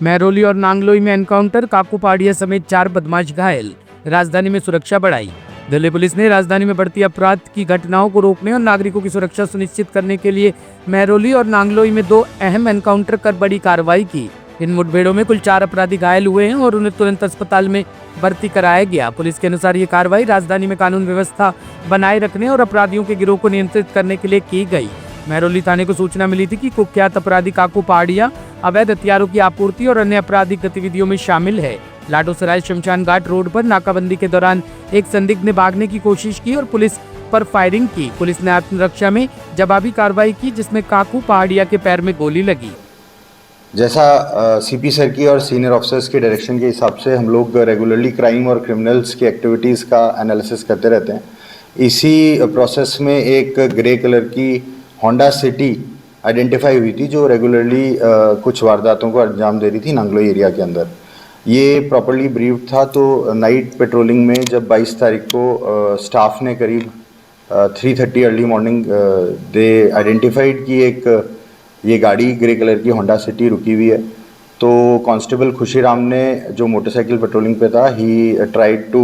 महरौली और नांगलोई में एनकाउंटर, काकू पहाड़िया समेत 4 बदमाश घायल। राजधानी में सुरक्षा बढ़ाई। दिल्ली पुलिस ने राजधानी में बढ़ती अपराध की घटनाओं को रोकने और नागरिकों की सुरक्षा सुनिश्चित करने के लिए महरौली और नांगलोई में 2 अहम एनकाउंटर कर बड़ी कार्रवाई की। इन मुठभेड़ों में कुल 4 अपराधी घायल हुए हैं और उन्हें तुरंत अस्पताल में भर्ती कराया गया। पुलिस के अनुसार ये कार्रवाई राजधानी में कानून व्यवस्था बनाए रखने और अपराधियों के गिरोह को नियंत्रित करने के लिए की गई। महरौली थाने को सूचना मिली थी कि कुख्यात अपराधी काकू पहाड़िया अवैध हथियारों की आपूर्ति और अन्य आपराधिक गतिविधियों में शामिल है। लाडोसराय शमशान घाट रोड पर नाकाबंदी के दौरान एक संदिग्ध ने भागने की कोशिश की और पुलिस पर फायरिंग की। पुलिस ने आत्मरक्षा में जवाबी कार्रवाई की, जिसमें काकू पहाड़िया के पैर में गोली लगी। जैसा सीपी सर की और सीनियर ऑफिसर्स के डायरेक्शन के हिसाब से हम लोग रेगुलरली क्राइम और क्रिमिनल्स की एक्टिविटीज़ का एनालिसिस करते रहते हैं। इसी प्रोसेस में एक ग्रे कलर की होंडा सिटी आइडेंटिफाई हुई थी जो रेगुलरली कुछ वारदातों को अंजाम दे रही थी नांगलोई एरिया के अंदर। ये प्रॉपर्ली ब्रीफ था, तो नाइट पेट्रोलिंग में जब 22 तारीख को स्टाफ ने करीब 3:30 अर्ली मॉर्निंग दे आइडेंटिफाइड कि एक ये गाड़ी ग्रे कलर की होंडा सिटी रुकी हुई है। तो कांस्टेबल खुशीराम ने जो मोटरसाइकिल पेट्रोलिंग पे था, he tried to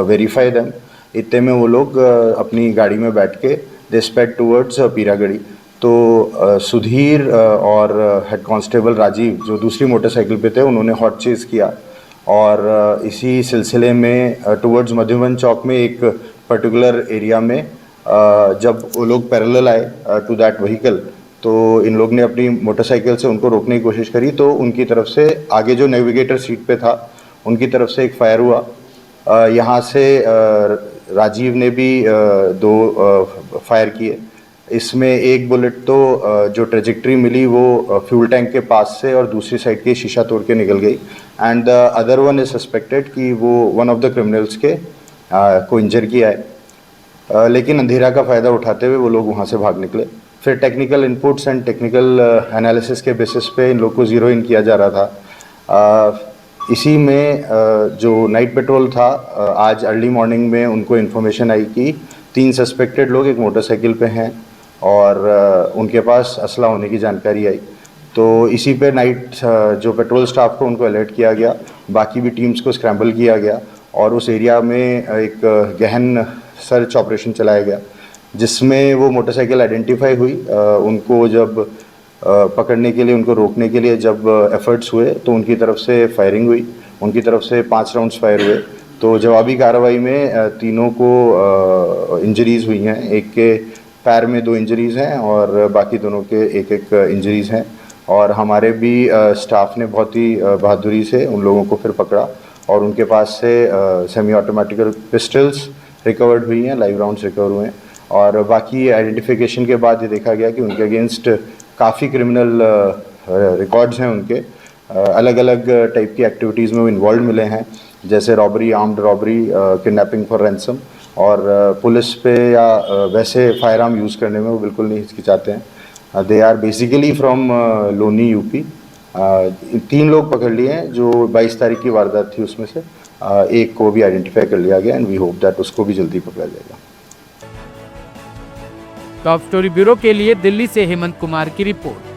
verify them. इतने में वो लोग अपनी गाड़ी में बैठ के दे स्पेड टूवर्ड्स पीरागढ़ी। तो सुधीर और हेड कांस्टेबल राजीव जो दूसरी मोटरसाइकिल पे थे, उन्होंने हॉट चेज़ किया और इसी सिलसिले में टूवर्ड्स मधुबन चौक में एक पर्टिकुलर एरिया में जब वो लोग पैरेलल आए टू दैट व्हीकल, तो इन लोग ने अपनी मोटरसाइकिल से उनको रोकने की कोशिश करी। तो उनकी तरफ से आगे जो नेविगेटर सीट पे था, उनकी तरफ से एक फायर हुआ। यहाँ से राजीव ने भी 2 फायर किए। इसमें एक बुलेट तो जो ट्रेजेक्ट्री मिली वो फ्यूल टैंक के पास से और दूसरी साइड के शीशा तोड़ के निकल गई। And the other one is suspected कि वो वन ऑफ द क्रिमिनल्स के को इंजर किया है। लेकिन अंधेरा का फ़ायदा उठाते हुए वो लोग वहाँ से भाग निकले। फिर technical inputs and technical analysis के बेसिस पे इन लोग को ज़ीरो इन किया जा रहा था। इसी में जो नाइट पेट्रोल था, आज अर्ली मॉर्निंग में उनको इन्फॉर्मेशन आई कि 3 सस्पेक्टेड लोग एक मोटरसाइकिल पे हैं और उनके पास असला होने की जानकारी आई। तो इसी पे नाइट जो पेट्रोल स्टाफ को उनको अलर्ट किया गया, बाकी भी टीम्स को स्क्रैम्बल किया गया और उस एरिया में एक गहन सर्च ऑपरेशन चलाया गया, जिसमें वो मोटरसाइकिल आइडेंटिफाई हुई। उनको जब पकड़ने के लिए, उनको रोकने के लिए जब एफर्ट्स हुए तो उनकी तरफ से फायरिंग हुई। उनकी तरफ से 5 राउंड्स फायर हुए। तो जवाबी कार्रवाई में तीनों को इंजरीज़ हुई हैं। एक के पैर में 2 इंजरीज़ हैं और बाकी दोनों के एक इंजरीज़ हैं। और हमारे भी स्टाफ ने बहुत ही बहादुरी से उन लोगों को फिर पकड़ा और उनके पास से सेमी ऑटोमेटिक पिस्टल्स रिकवर्ड हुई हैं, लाइव राउंड्स रिकवर हुए हैं। और बाकी आइडेंटिफिकेशन के बाद ये देखा गया कि उनके अगेंस्ट काफ़ी क्रिमिनल रिकॉर्ड्स हैं। उनके अलग अलग टाइप की एक्टिविटीज़ में वो इन्वॉल्व मिले हैं, जैसे robbery, armed robbery, kidnapping for ransom. और पुलिस पे या वैसे फायर आर्म यूज़ करने में वो बिल्कुल नहीं हिचकिचाते हैं। They are basically from Loni, UP. 3 लोग पकड़ लिए हैं। जो 22 तारीख की वारदात थी उसमें से एक को भी आइडेंटिफाई कर लिया गया एंड वी होप दैट उसको भी जल्दी पकड़ा जाएगा। टॉप स्टोरी ब्यूरो के लिए दिल्ली से हेमंत कुमार की रिपोर्ट।